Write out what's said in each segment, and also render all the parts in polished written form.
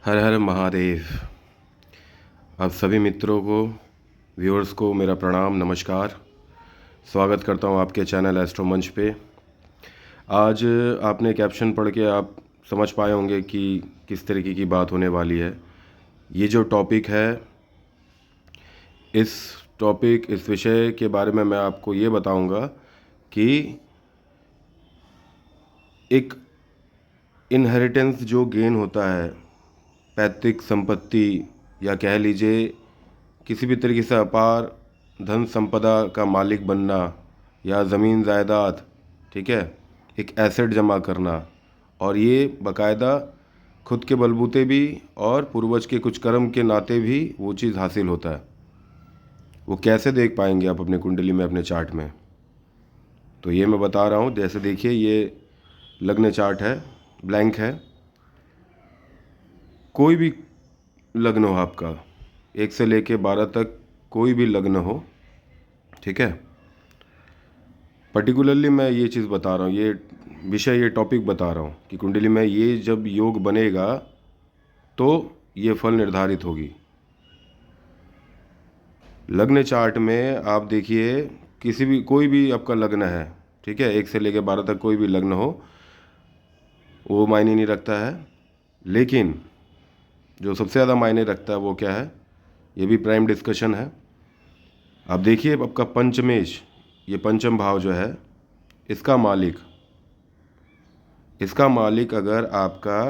हर हर महादेव। आप सभी मित्रों को, व्यूअर्स को मेरा प्रणाम, नमस्कार। स्वागत करता हूं आपके चैनल एस्ट्रो मंच पे। आज आपने कैप्शन पढ़ के आप समझ पाए होंगे कि किस तरीके की बात होने वाली है। ये जो टॉपिक है, इस विषय के बारे में मैं आपको ये बताऊंगा कि एक इनहेरिटेंस जो गेन होता है, पैतृक संपत्ति या कह लीजिए किसी भी तरीके से अपार धन संपदा का मालिक बनना या ज़मीन जायदाद, ठीक है, एक एसेट जमा करना, और ये बाकायदा खुद के बलबूते भी और पूर्वज के कुछ कर्म के नाते भी वो चीज़ हासिल होता है। वो कैसे देख पाएंगे आप अपने कुंडली में, अपने चार्ट में? तो ये मैं बता रहा हूँ। जैसे देखिए, ये लग्न चार्ट है, ब्लैंक है। कोई भी लग्न हो आपका, 1 से लेके 12 तक कोई भी लग्न हो, ठीक है। पर्टिकुलरली मैं ये चीज़ बता रहा हूँ, ये विषय, ये टॉपिक बता रहा हूँ कि कुंडली में ये जब योग बनेगा तो ये फल निर्धारित होगी। लग्न चार्ट में आप देखिए, किसी भी कोई भी आपका लग्न है, ठीक है, 1 से लेके 12 तक कोई भी लग्न हो, वो मायने नहीं रखता है। लेकिन जो सबसे ज़्यादा मायने रखता है वो क्या है, ये भी प्राइम डिस्कशन है। आप देखिए, आपका पंचमेश, ये पंचम भाव जो है, इसका मालिक अगर आपका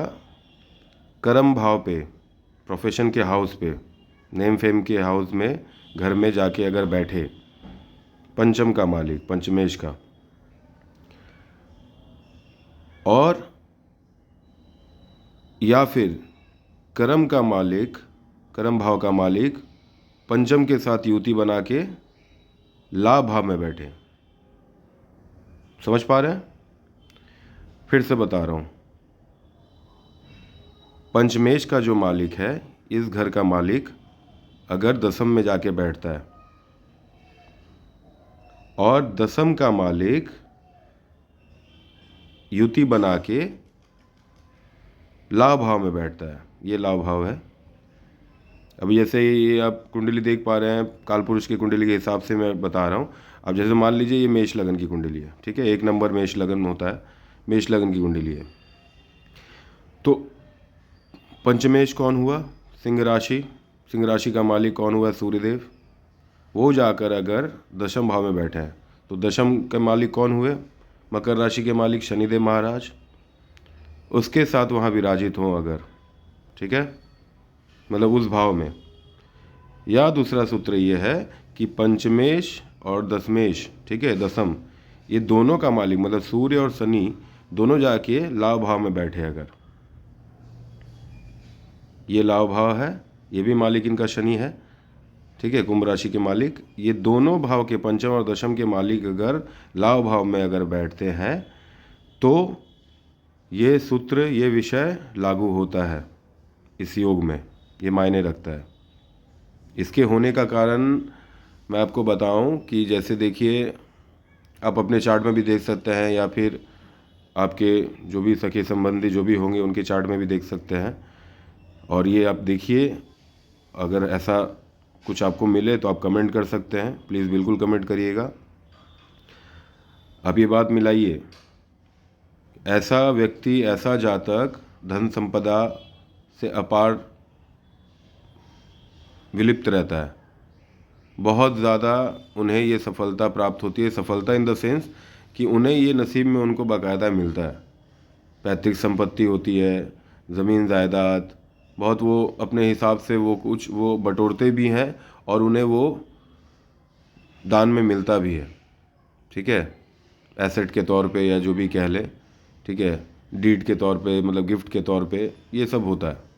कर्म भाव पे, प्रोफेशन के हाउस पे, नेम फेम के हाउस में, घर में जाके अगर बैठे, पंचम का मालिक, पंचमेश का, और या फिर कर्म का मालिक, कर्म भाव का मालिक पंचम के साथ युति बना के लाभ भाव में बैठे। समझ पा रहे हैं? फिर से बता रहा हूँ, पंचमेश का जो मालिक है, इस घर का मालिक अगर दसम में जाके बैठता है और दसम का मालिक युति बना के लाभ भाव में बैठता है, ये लाभ भाव है। अभी जैसे ये आप कुंडली देख पा रहे हैं, कालपुरुष की कुंडली के हिसाब से मैं बता रहा हूँ। अब जैसे मान लीजिए ये मेष लगन की कुंडली है, ठीक है, 1 नंबर मेष लगन होता है, मेष लगन की कुंडली है। तो पंचमेश कौन हुआ? सिंह राशि। सिंह राशि का मालिक कौन हुआ? सूर्यदेव। वो जाकर अगर दशम भाव में बैठे हैं तो दशम के मालिक कौन हुए? मकर राशि के मालिक शनिदेव महाराज। उसके साथ वहाँ विराजित हों अगर, ठीक है, मतलब उस भाव में। या दूसरा सूत्र ये है कि पंचमेश और दशमेश, ठीक है, दसम, ये दोनों का मालिक मतलब सूर्य और शनि दोनों जाके लाभ भाव में बैठे अगर, ये लाभ भाव है, ये भी मालिक इनका शनि है, ठीक है, कुंभ राशि के मालिक। ये दोनों भाव के, पंचम और दशम के मालिक अगर लाभ भाव में अगर बैठते हैं तो ये सूत्र, ये विषय लागू होता है इस योग में, ये मायने रखता है। इसके होने का कारण मैं आपको बताऊं कि जैसे देखिए, आप अपने चार्ट में भी देख सकते हैं या फिर आपके जो भी सखे संबंधी जो भी होंगे उनके चार्ट में भी देख सकते हैं। और ये आप देखिए, अगर ऐसा कुछ आपको मिले तो आप कमेंट कर सकते हैं, प्लीज़ बिल्कुल कमेंट करिएगा। आप ये बात मिलाइए, ऐसा व्यक्ति, ऐसा जातक धन संपदा से अपार विलिप्त रहता है, बहुत ज़्यादा उन्हें ये सफलता प्राप्त होती है। सफलता इन द सेंस कि उन्हें ये नसीब में उनको बाकायदा मिलता है, पैतृक संपत्ति होती है, ज़मीन जायदाद, बहुत वो अपने हिसाब से वो कुछ वो बटोरते भी हैं और उन्हें वो दान में मिलता भी है, ठीक है, एसेट के तौर पे या जो भी कह ले, ठीक है, डीड के तौर पे, मतलब गिफ्ट के तौर पे, ये सब होता है।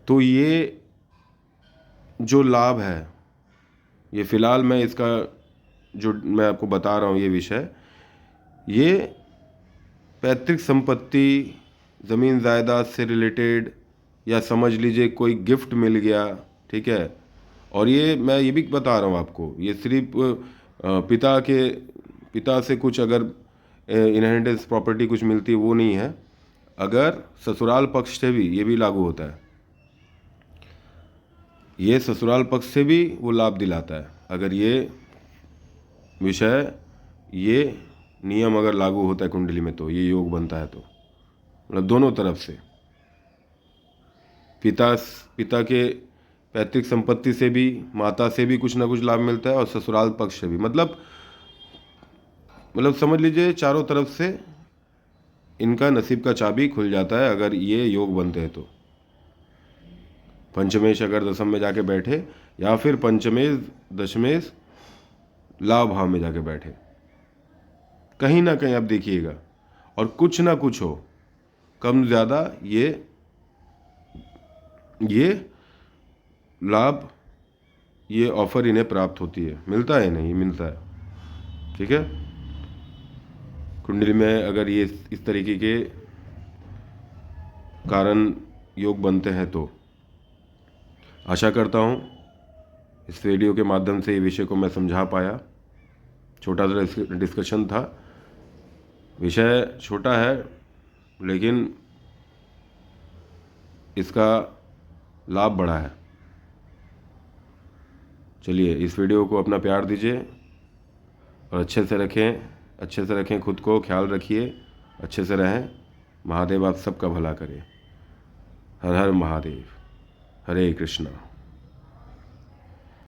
तो ये जो लाभ है, ये फ़िलहाल मैं इसका जो मैं आपको बता रहा हूँ ये विषय, ये पैतृक संपत्ति, ज़मीन जायदाद से रिलेटेड, या समझ लीजिए कोई गिफ्ट मिल गया, ठीक है। और ये मैं ये भी बता रहा हूँ आपको, ये सिर्फ पिता से कुछ अगर इनहेरिटेंस प्रॉपर्टी कुछ मिलती है वो नहीं है। अगर ससुराल पक्ष से भी ये भी लागू होता है, ये ससुराल पक्ष से भी वो लाभ दिलाता है। अगर ये विषय, ये नियम अगर लागू होता है कुंडली में तो ये योग बनता है। तो मतलब दोनों तरफ से, पिता के पैतृक संपत्ति से भी, माता से भी कुछ ना कुछ लाभ मिलता है, और ससुराल पक्ष से भी। मतलब समझ लीजिए चारों तरफ से इनका नसीब का चाबी खुल जाता है अगर ये योग बनते हैं तो। पंचमेश अगर दशम में जाके बैठे, या फिर पंचमेश दशमेश लाभ भाव में जाके बैठे, कहीं ना कहीं आप देखिएगा, और कुछ ना कुछ हो, कम ज़्यादा ये लाभ, ये ऑफर इन्हें प्राप्त होती है। मिलता है नहीं, मिलता है। ठीक है, कुंडली में अगर ये इस तरीके के कारण योग बनते हैं तो आशा करता हूँ इस वीडियो के माध्यम से ये विषय को मैं समझा पाया। छोटा सा डिस्कशन था, विषय छोटा है लेकिन इसका लाभ बड़ा है। चलिए, इस वीडियो को अपना प्यार दीजिए और अच्छे से रखें खुद को, ख्याल रखिए, अच्छे से रहें। महादेव आप सबका भला करे। हर हर महादेव, हरे कृष्णा।